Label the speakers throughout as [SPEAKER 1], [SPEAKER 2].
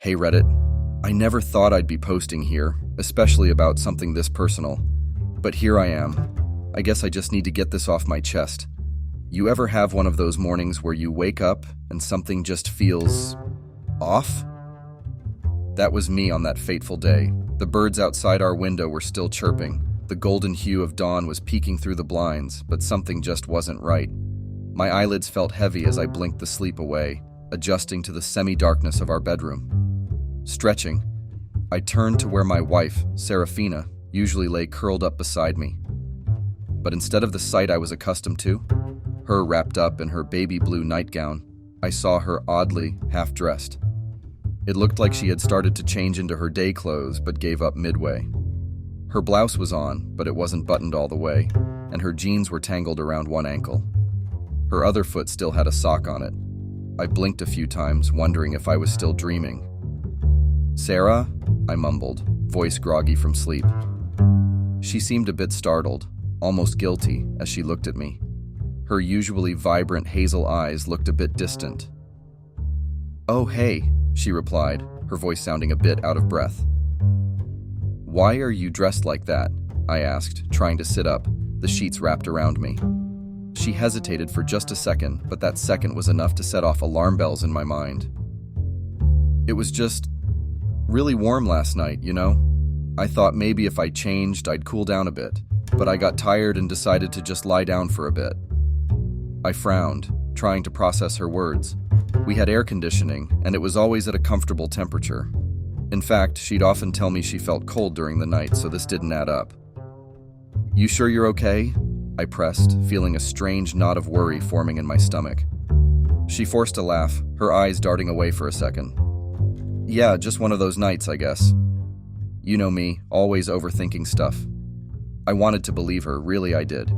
[SPEAKER 1] Hey Reddit, I never thought I'd be posting here, especially about something this personal. But here I am. I guess I just need to get this off my chest. You ever have one of those mornings where you wake up and something just feels off? That was me on that fateful day. The birds outside our window were still chirping. The golden hue of dawn was peeking through the blinds, but something just wasn't right. My eyelids felt heavy as I blinked the sleep away, adjusting to the semi-darkness of our bedroom. Stretching, I turned to where my wife, Serafina, usually lay curled up beside me. But instead of the sight I was accustomed to, her wrapped up in her baby blue nightgown, I saw her oddly half-dressed. It looked like she had started to change into her day clothes but gave up midway. Her blouse was on, but it wasn't buttoned all the way, and her jeans were tangled around one ankle. Her other foot still had a sock on it. I blinked a few times, wondering if I was still dreaming. "Sarah?" I mumbled, voice groggy from sleep. She seemed a bit startled, almost guilty, as she looked at me. Her usually vibrant hazel eyes looked a bit distant. "Oh, hey," she replied, her voice sounding a bit out of breath. "Why are you dressed like that?" I asked, trying to sit up, the sheets wrapped around me. She hesitated for just a second, but that second was enough to set off alarm bells in my mind. "It was just really warm last night, you know? I thought maybe if I changed, I'd cool down a bit, but I got tired and decided to just lie down for a bit." I frowned, trying to process her words. We had air conditioning, and it was always at a comfortable temperature. In fact, she'd often tell me she felt cold during the night, so this didn't add up. "You sure you're okay?" I pressed, feeling a strange knot of worry forming in my stomach. She forced a laugh, her eyes darting away for a second. "Yeah, just one of those nights, I guess. You know me, always overthinking stuff." I wanted to believe her, really I did.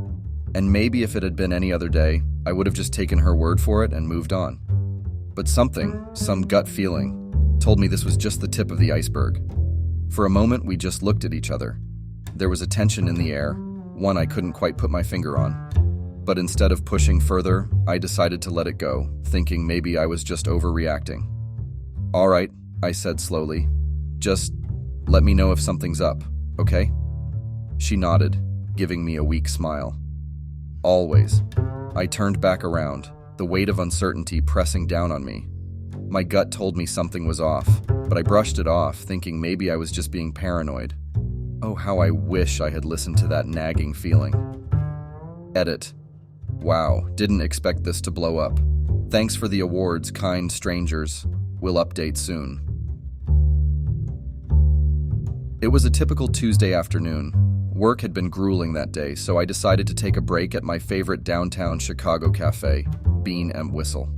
[SPEAKER 1] And maybe if it had been any other day, I would have just taken her word for it and moved on. But some gut feeling, told me this was just the tip of the iceberg. For a moment, we just looked at each other. There was a tension in the air, one I couldn't quite put my finger on. But instead of pushing further, I decided to let it go, thinking maybe I was just overreacting. "All right," I said slowly. "Just let me know if something's up, okay?" She nodded, giving me a weak smile. "Always." I turned back around, the weight of uncertainty pressing down on me. My gut told me something was off, but I brushed it off, thinking maybe I was just being paranoid. Oh, how I wish I had listened to that nagging feeling. Edit. Wow, didn't expect this to blow up. Thanks for the awards, kind strangers. We'll update soon. It was a typical Tuesday afternoon. Work had been grueling that day, so I decided to take a break at my favorite downtown Chicago cafe, Bean and Whistle.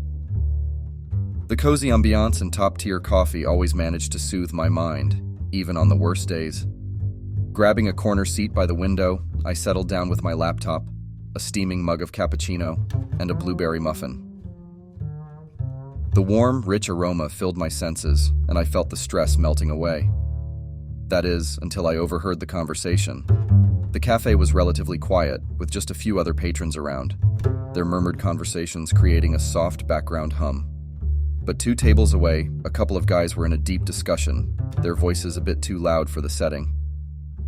[SPEAKER 1] The cozy ambiance and top-tier coffee always managed to soothe my mind, even on the worst days. Grabbing a corner seat by the window, I settled down with my laptop, a steaming mug of cappuccino, and a blueberry muffin. The warm, rich aroma filled my senses, and I felt the stress melting away. That is, until I overheard the conversation. The cafe was relatively quiet, with just a few other patrons around, their murmured conversations creating a soft background hum. But 2 tables away, a couple of guys were in a deep discussion, their voices a bit too loud for the setting.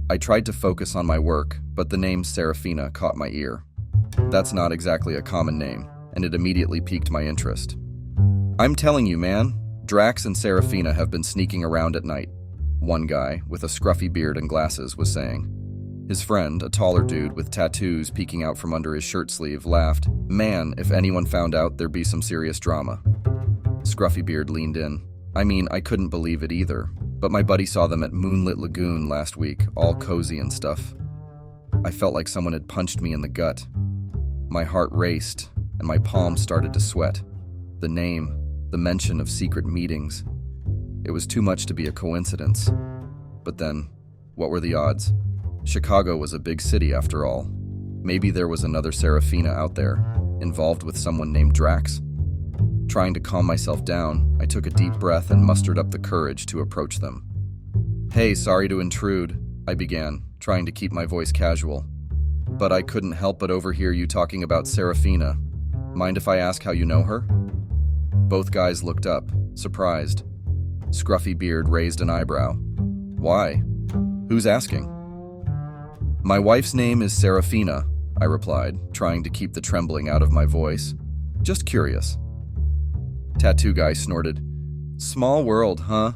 [SPEAKER 1] I tried to focus on my work, but the name Serafina caught my ear. That's not exactly a common name, and it immediately piqued my interest. "I'm telling you, man, Drax and Serafina have been sneaking around at night," one guy, with a scruffy beard and glasses, was saying. His friend, a taller dude with tattoos peeking out from under his shirt sleeve, laughed. "Man, if anyone found out, there'd be some serious drama." Scruffy beard leaned in. "I mean, I couldn't believe it either, but my buddy saw them at Moonlit Lagoon last week, all cozy and stuff." I felt like someone had punched me in the gut. My heart raced, and my palms started to sweat. The name, the mention of secret meetings. It was too much to be a coincidence. But then, what were the odds? Chicago was a big city after all. Maybe there was another Serafina out there, involved with someone named Drax. Trying to calm myself down, I took a deep breath and mustered up the courage to approach them. "Hey, sorry to intrude," I began, trying to keep my voice casual. "But I couldn't help but overhear you talking about Serafina. Mind if I ask how you know her?" Both guys looked up, surprised. Scruffy beard raised an eyebrow. Why? Who's asking? My wife's name is Serafina, I replied, trying to keep the trembling out of my voice. Just curious. Tattoo guy snorted. Small world, huh?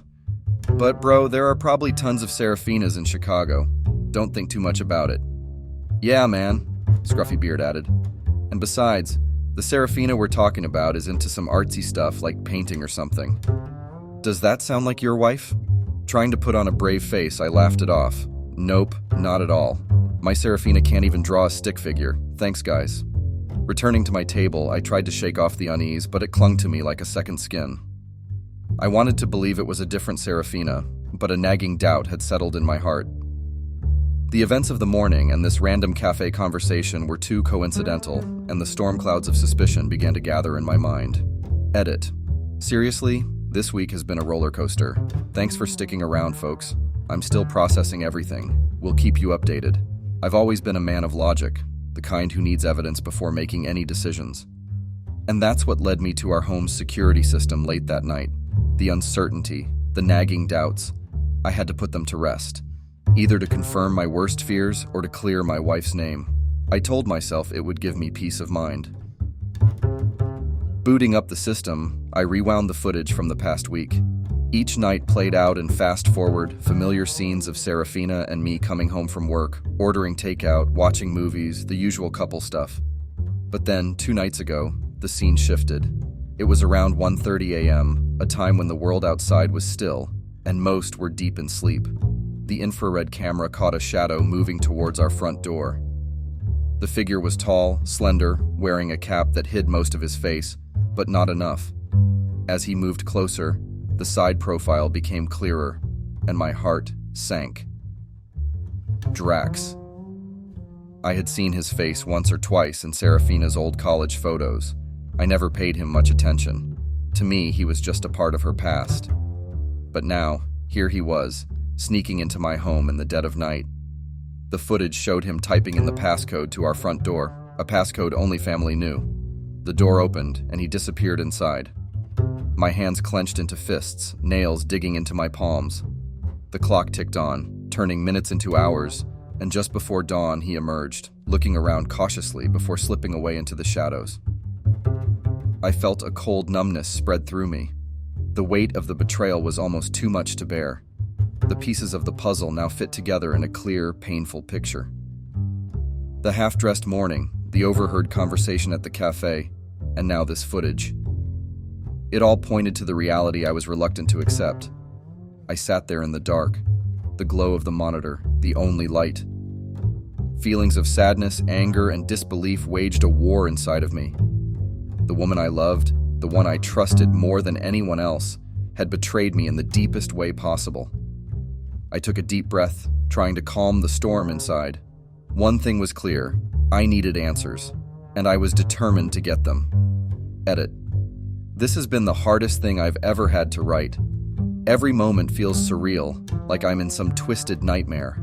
[SPEAKER 1] But bro, there are probably tons of Serafinas in Chicago. Don't think too much about it. Yeah, man, Scruffy beard added. And besides, the Serafina we're talking about is into some artsy stuff like painting or something. Does that sound like your wife? Trying to put on a brave face, I laughed it off. Nope, not at all. My Serafina can't even draw a stick figure. Thanks, guys. Returning to my table, I tried to shake off the unease, but it clung to me like a second skin. I wanted to believe it was a different Serafina, but a nagging doubt had settled in my heart. The events of the morning and this random cafe conversation were too coincidental, and the storm clouds of suspicion began to gather in my mind. Edit. Seriously, this week has been a roller coaster. Thanks for sticking around, folks. I'm still processing everything. We'll keep you updated. I've always been a man of logic, the kind who needs evidence before making any decisions. And that's what led me to our home's security system late that night. The uncertainty, the nagging doubts. I had to put them to rest, either to confirm my worst fears or to clear my wife's name. I told myself it would give me peace of mind. Booting up the system, I rewound the footage from the past week. Each night played out in fast-forward, familiar scenes of Serafina and me coming home from work, ordering takeout, watching movies, the usual couple stuff. But then, 2 nights ago, the scene shifted. It was around 1:30 a.m., a time when the world outside was still, and most were deep in sleep. The infrared camera caught a shadow moving towards our front door. The figure was tall, slender, wearing a cap that hid most of his face, but not enough. As he moved closer, the side profile became clearer, and my heart sank. Drax. I had seen his face once or twice in Serafina's old college photos. I never paid him much attention. To me, he was just a part of her past. But now, here he was, sneaking into my home in the dead of night. The footage showed him typing in the passcode to our front door, a passcode only family knew. The door opened, and he disappeared inside. My hands clenched into fists, nails digging into my palms. The clock ticked on, turning minutes into hours, and just before dawn he emerged, looking around cautiously before slipping away into the shadows. I felt a cold numbness spread through me. The weight of the betrayal was almost too much to bear. The pieces of the puzzle now fit together in a clear, painful picture. The half-dressed morning, the overheard conversation at the cafe, and now this footage. It all pointed to the reality I was reluctant to accept. I sat there in the dark, the glow of the monitor, the only light. Feelings of sadness, anger, and disbelief waged a war inside of me. The woman I loved, the one I trusted more than anyone else, had betrayed me in the deepest way possible. I took a deep breath, trying to calm the storm inside. One thing was clear: I needed answers, and I was determined to get them. Edit. This has been the hardest thing I've ever had to write. Every moment feels surreal, like I'm in some twisted nightmare.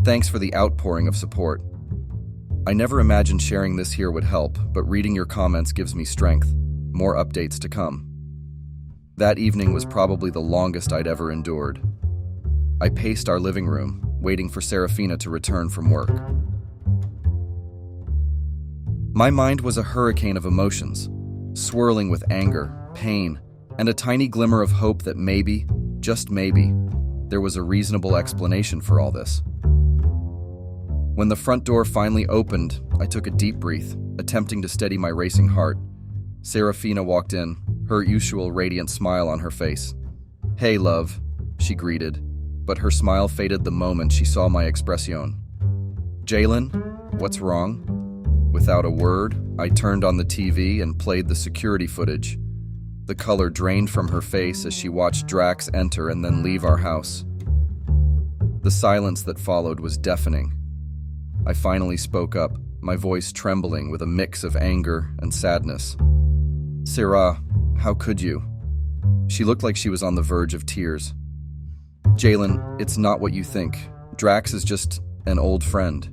[SPEAKER 1] Thanks for the outpouring of support. I never imagined sharing this here would help, but reading your comments gives me strength. More updates to come. That evening was probably the longest I'd ever endured. I paced our living room, waiting for Serafina to return from work. My mind was a hurricane of emotions, swirling with anger, pain, and a tiny glimmer of hope that maybe, just maybe, there was a reasonable explanation for all this. When the front door finally opened, I took a deep breath, attempting to steady my racing heart. Serafina walked in, her usual radiant smile on her face. "Hey, love," she greeted, but her smile faded the moment she saw my expression. "Jalen, what's wrong?" Without a word, I turned on the TV and played the security footage. The color drained from her face as she watched Drax enter and then leave our house. The silence that followed was deafening. I finally spoke up, my voice trembling with a mix of anger and sadness. "Sarah, how could you?" She looked like she was on the verge of tears. "Jalen, it's not what you think. Drax is just an old friend."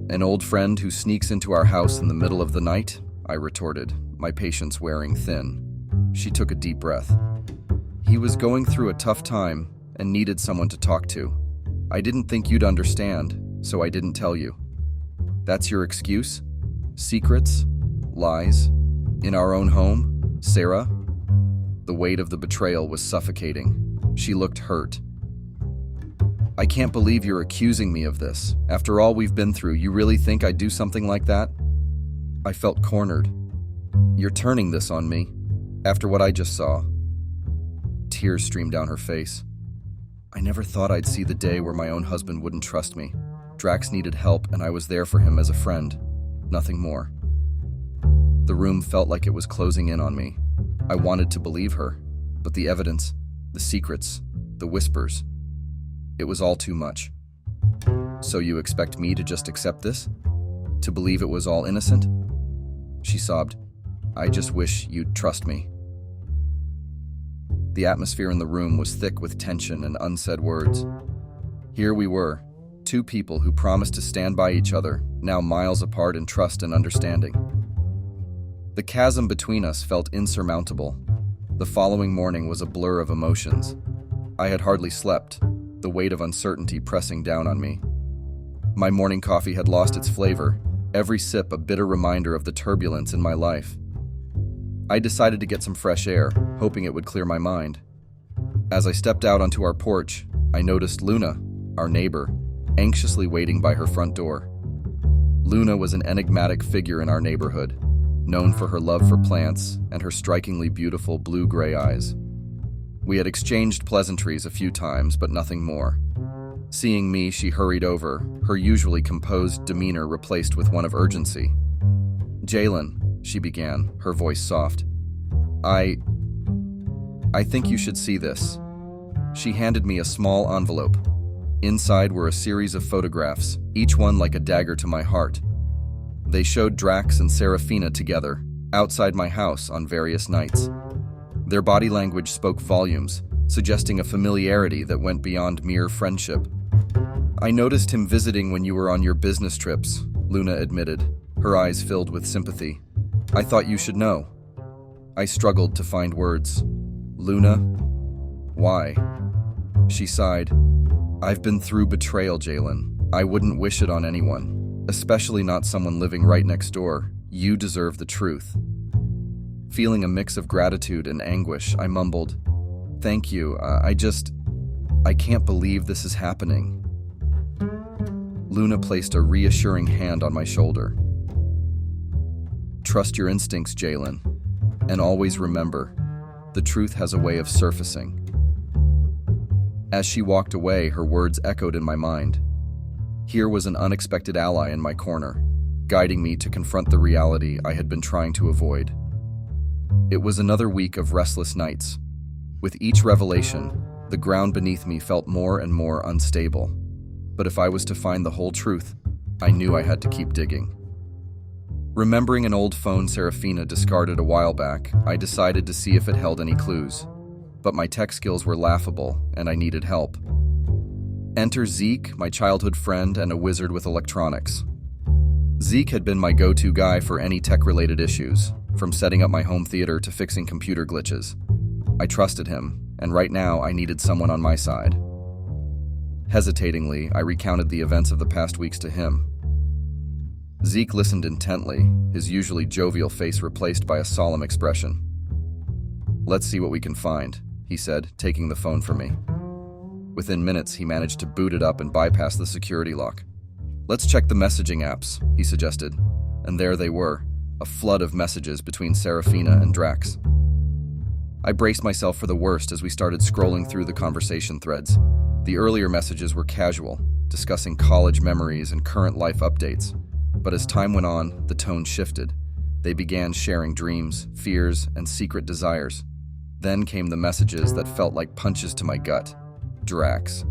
[SPEAKER 1] "An old friend who sneaks into our house in the middle of the night?" I retorted, my patience wearing thin. She took a deep breath. He was going through a tough time and needed someone to talk to. I didn't think you'd understand, so I didn't tell you. That's your excuse? Secrets? Lies? In our own home? Sarah? The weight of the betrayal was suffocating. She looked hurt. I can't believe you're accusing me of this. After all we've been through, you really think I'd do something like that? I felt cornered. You're turning this on me, after what I just saw. Tears streamed down her face. I never thought I'd see the day where my own husband wouldn't trust me. Drax needed help, and I was there for him as a friend. Nothing more. The room felt like it was closing in on me. I wanted to believe her, but the evidence, the secrets, the whispers, it was all too much. So you expect me to just accept this? To believe it was all innocent? She sobbed. I just wish you'd trust me. The atmosphere in the room was thick with tension and unsaid words. Here we were, two people who promised to stand by each other, now miles apart in trust and understanding. The chasm between us felt insurmountable. The following morning was a blur of emotions. I had hardly slept, the weight of uncertainty pressing down on me. My morning coffee had lost its flavor, every sip a bitter reminder of the turbulence in my life. I decided to get some fresh air, hoping it would clear my mind. As I stepped out onto our porch, I noticed Luna, our neighbor, anxiously waiting by her front door. Luna was an enigmatic figure in our neighborhood, known for her love for plants and her strikingly beautiful blue-gray eyes. We had exchanged pleasantries a few times, but nothing more. Seeing me, she hurried over, her usually composed demeanor replaced with one of urgency. Jalen, she began, her voice soft. I think you should see this. She handed me a small envelope. Inside were a series of photographs, each one like a dagger to my heart. They showed Drax and Serafina together, outside my house on various nights. Their body language spoke volumes, suggesting a familiarity that went beyond mere friendship. I noticed him visiting when you were on your business trips, Luna admitted, her eyes filled with sympathy. I thought you should know. I struggled to find words. Luna? Why? She sighed. I've been through betrayal, Jalen. I wouldn't wish it on anyone, especially not someone living right next door. You deserve the truth. Feeling a mix of gratitude and anguish, I mumbled, Thank you, I can't believe this is happening. Luna placed a reassuring hand on my shoulder. Trust your instincts, Jalen, and always remember, the truth has a way of surfacing. As she walked away, her words echoed in my mind. Here was an unexpected ally in my corner, guiding me to confront the reality I had been trying to avoid. It was another week of restless nights. With each revelation, the ground beneath me felt more and more unstable. But if I was to find the whole truth, I knew I had to keep digging. Remembering an old phone Serafina discarded a while back, I decided to see if it held any clues. But my tech skills were laughable, and I needed help. Enter Zeke, my childhood friend and a wizard with electronics. Zeke had been my go-to guy for any tech-related issues, from setting up my home theater to fixing computer glitches. I trusted him, and right now I needed someone on my side. Hesitatingly, I recounted the events of the past weeks to him. Zeke listened intently, his usually jovial face replaced by a solemn expression. Let's see what we can find, he said, taking the phone from me. Within minutes, he managed to boot it up and bypass the security lock. Let's check the messaging apps, he suggested, and there they were, a flood of messages between Serafina and Drax. I braced myself for the worst as we started scrolling through the conversation threads. The earlier messages were casual, discussing college memories and current life updates. But as time went on, the tone shifted. They began sharing dreams, fears, and secret desires. Then came the messages that felt like punches to my gut. Drax.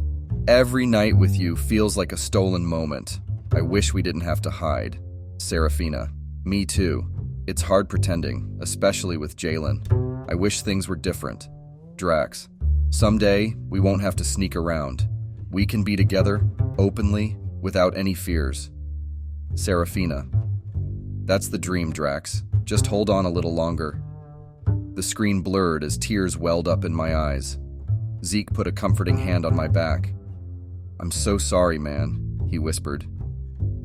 [SPEAKER 1] Every night with you feels like a stolen moment. I wish we didn't have to hide. Serafina. Me too. It's hard pretending, especially with Jalen. I wish things were different. Drax. Someday, we won't have to sneak around. We can be together, openly, without any fears. Serafina. That's the dream, Drax. Just hold on a little longer. The screen blurred as tears welled up in my eyes. Zeke put a comforting hand on my back. "I'm so sorry, man," he whispered.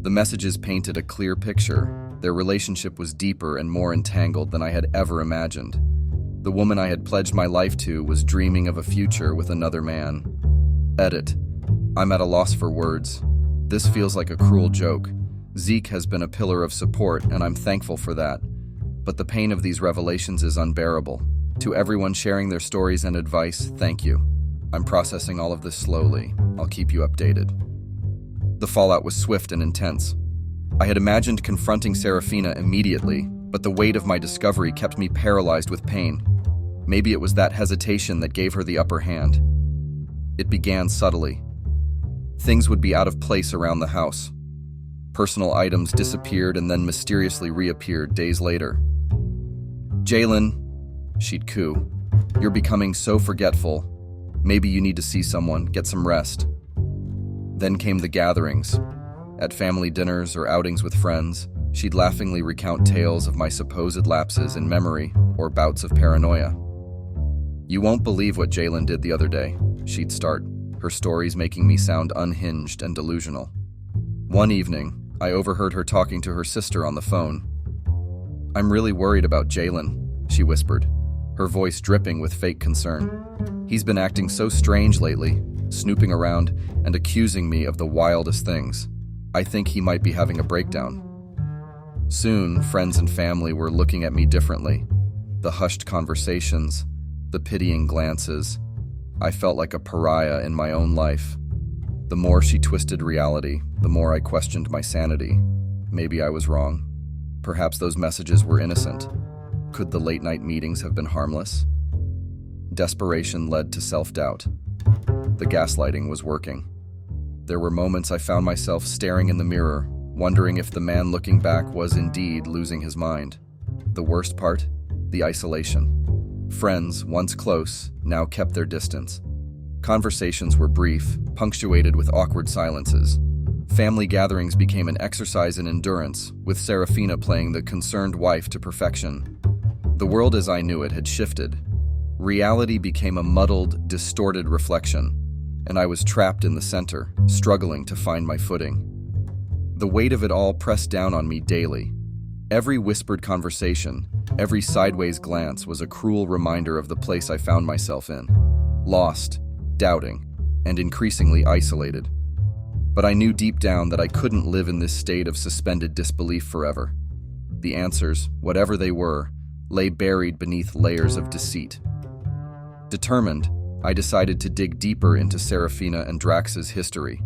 [SPEAKER 1] The messages painted a clear picture. Their relationship was deeper and more entangled than I had ever imagined. The woman I had pledged my life to was dreaming of a future with another man. Edit. I'm at a loss for words. This feels like a cruel joke. Zeke has been a pillar of support, and I'm thankful for that. But the pain of these revelations is unbearable. To everyone sharing their stories and advice, thank you. I'm processing all of this slowly. I'll keep you updated. The fallout was swift and intense. I had imagined confronting Serafina immediately, but the weight of my discovery kept me paralyzed with pain. Maybe it was that hesitation that gave her the upper hand. It began subtly. Things would be out of place around the house. Personal items disappeared and then mysteriously reappeared days later. "Jalen," she'd coo, "you're becoming so forgetful. Maybe you need to see someone, get some rest." Then came the gatherings. At family dinners or outings with friends, she'd laughingly recount tales of my supposed lapses in memory or bouts of paranoia. "You won't believe what Jalen did the other day," she'd start, her stories making me sound unhinged and delusional. One evening, I overheard her talking to her sister on the phone. "I'm really worried about Jalen," she whispered, her voice dripping with fake concern. "He's been acting so strange lately, snooping around and accusing me of the wildest things. I think he might be having a breakdown." Soon, friends and family were looking at me differently. The hushed conversations, the pitying glances. I felt like a pariah in my own life. The more she twisted reality, the more I questioned my sanity. Maybe I was wrong. Perhaps those messages were innocent. Could the late-night meetings have been harmless? Desperation led to self-doubt. The gaslighting was working. There were moments I found myself staring in the mirror, wondering if the man looking back was indeed losing his mind. The worst part? The isolation. Friends, once close, now kept their distance. Conversations were brief, punctuated with awkward silences. Family gatherings became an exercise in endurance, with Serafina playing the concerned wife to perfection. The world as I knew it had shifted. Reality became a muddled, distorted reflection, and I was trapped in the center, struggling to find my footing. The weight of it all pressed down on me daily. Every whispered conversation, every sideways glance was a cruel reminder of the place I found myself in. Lost, doubting, and increasingly isolated. But I knew deep down that I couldn't live in this state of suspended disbelief forever. The answers, whatever they were, lay buried beneath layers of deceit. Determined, I decided to dig deeper into Serafina and Drax's history.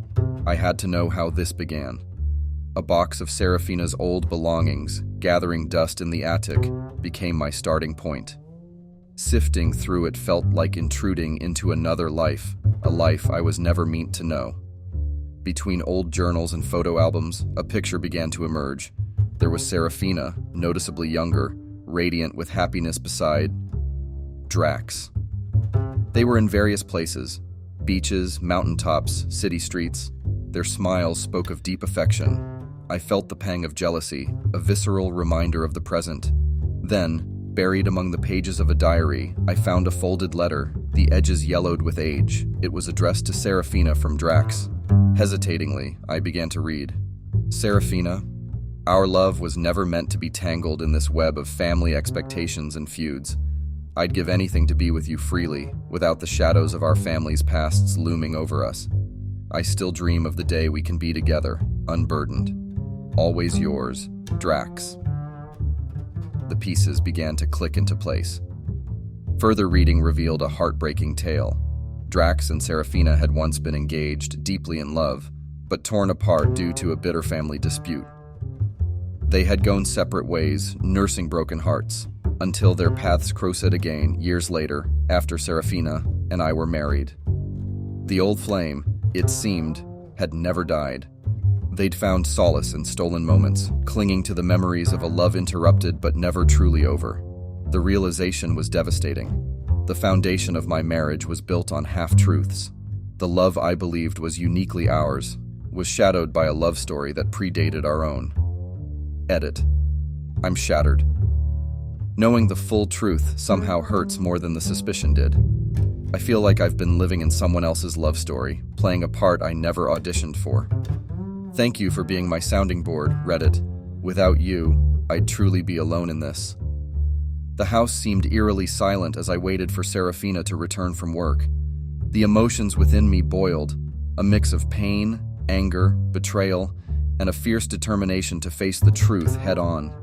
[SPEAKER 1] I had to know how this began. A box of Serafina's old belongings, gathering dust in the attic, became my starting point. Sifting through it felt like intruding into another life, a life I was never meant to know. Between old journals and photo albums, a picture began to emerge. There was Serafina, noticeably younger, radiant with happiness beside Drax. They were in various places, beaches, mountaintops, city streets. Their smiles spoke of deep affection. I felt the pang of jealousy, a visceral reminder of the present. Then, buried among the pages of a diary, I found a folded letter, the edges yellowed with age. It was addressed to Serafina from Drax. Hesitatingly, I began to read. "Serafina, our love was never meant to be tangled in this web of family expectations and feuds. I'd give anything to be with you freely, without the shadows of our family's pasts looming over us. I still dream of the day we can be together, unburdened. Always yours, Drax." The pieces began to click into place. Further reading revealed a heartbreaking tale. Drax and Serafina had once been engaged, deeply in love, but torn apart due to a bitter family dispute. They had gone separate ways, nursing broken hearts, until their paths crossed again years later, after Serafina and I were married. The old flame, it seemed, had never died. They'd found solace in stolen moments, clinging to the memories of a love interrupted but never truly over. The realization was devastating. The foundation of my marriage was built on half-truths. The love I believed was uniquely ours was shadowed by a love story that predated our own. Edit. I'm shattered. Knowing the full truth somehow hurts more than the suspicion did. I feel like I've been living in someone else's love story, playing a part I never auditioned for. Thank you for being my sounding board, Reddit. Without you, I'd truly be alone in this. The house seemed eerily silent as I waited for Serafina to return from work. The emotions within me boiled, a mix of pain, anger, betrayal, and a fierce determination to face the truth head-on.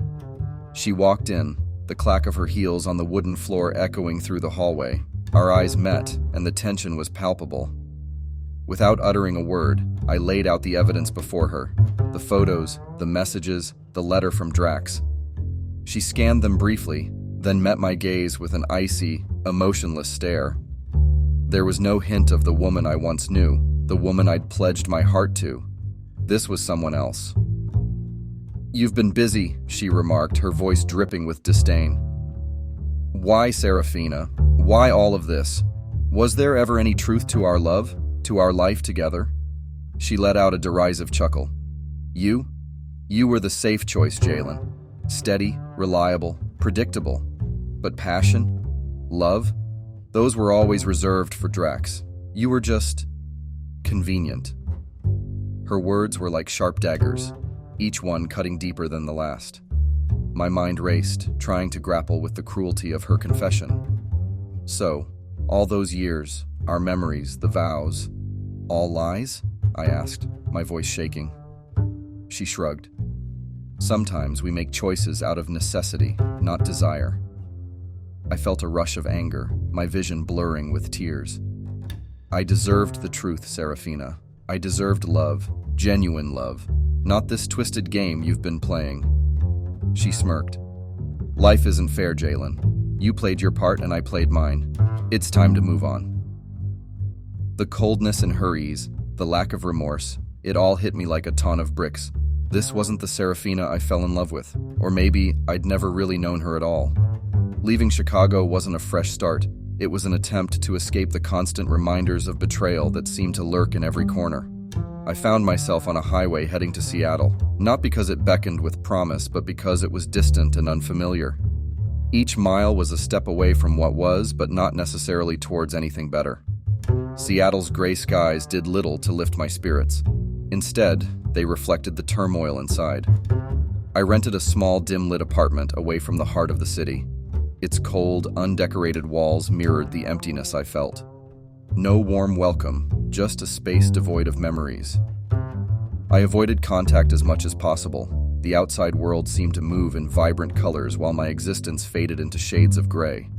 [SPEAKER 1] She walked in, the clack of her heels on the wooden floor echoing through the hallway. Our eyes met, and the tension was palpable. Without uttering a word, I laid out the evidence before her. The photos, the messages, the letter from Drax. She scanned them briefly, then met my gaze with an icy, emotionless stare. There was no hint of the woman I once knew, the woman I'd pledged my heart to. This was someone else. "You've been busy," she remarked, her voice dripping with disdain. "Why, Serafina? Why all of this? Was there ever any truth to our love? To our life together?" She let out a derisive chuckle. You were the safe choice, Jalen. Steady, reliable, predictable. But passion? Love? Those were always reserved for Drax. You were just convenient." Her words were like sharp daggers, each one cutting deeper than the last. My mind raced, trying to grapple with the cruelty of her confession. "So, all those years, our memories, the vows, all lies?" I asked, my voice shaking. She shrugged. "Sometimes we make choices out of necessity, not desire." I felt a rush of anger, my vision blurring with tears. I deserved the truth, Serafina. I deserved love, genuine love, not this twisted game you've been playing. She smirked. "Life isn't fair, Jalen. You played your part and I played mine. It's time to move on." The coldness in her ease, the lack of remorse, it all hit me like a ton of bricks. This wasn't the Serafina I fell in love with, or maybe I'd never really known her at all. Leaving Chicago wasn't a fresh start. It was an attempt to escape the constant reminders of betrayal that seemed to lurk in every corner. I found myself on a highway heading to Seattle, not because it beckoned with promise, but because it was distant and unfamiliar. Each mile was a step away from what was, but not necessarily towards anything better. Seattle's gray skies did little to lift my spirits. Instead, they reflected the turmoil inside. I rented a small, dim-lit apartment away from the heart of the city. Its cold, undecorated walls mirrored the emptiness I felt. No warm welcome, just a space devoid of memories. I avoided contact as much as possible. The outside world seemed to move in vibrant colors while my existence faded into shades of gray.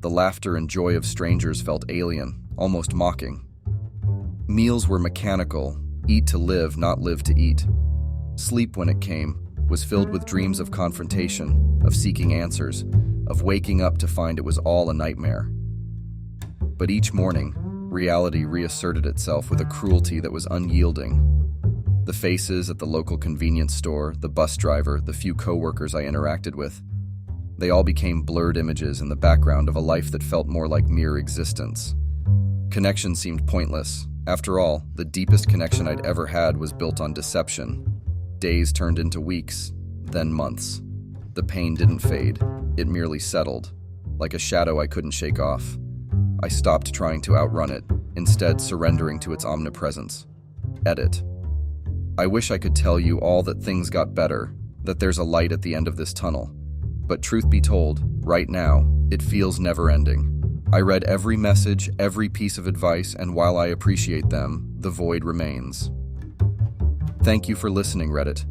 [SPEAKER 1] The laughter and joy of strangers felt alien, almost mocking. Meals were mechanical, eat to live, not live to eat. Sleep, when it came, was filled with dreams of confrontation, of seeking answers, of waking up to find it was all a nightmare. But each morning, reality reasserted itself with a cruelty that was unyielding. The faces at the local convenience store, the bus driver, the few coworkers I interacted with, they all became blurred images in the background of a life that felt more like mere existence. Connection seemed pointless. After all, the deepest connection I'd ever had was built on deception. Days turned into weeks, then months. The pain didn't fade. It merely settled, like a shadow I couldn't shake off. I stopped trying to outrun it, instead surrendering to its omnipresence. Edit. I wish I could tell you all that things got better, that there's a light at the end of this tunnel. But truth be told, right now, it feels never-ending. I read every message, every piece of advice, and while I appreciate them, the void remains. Thank you for listening, Reddit.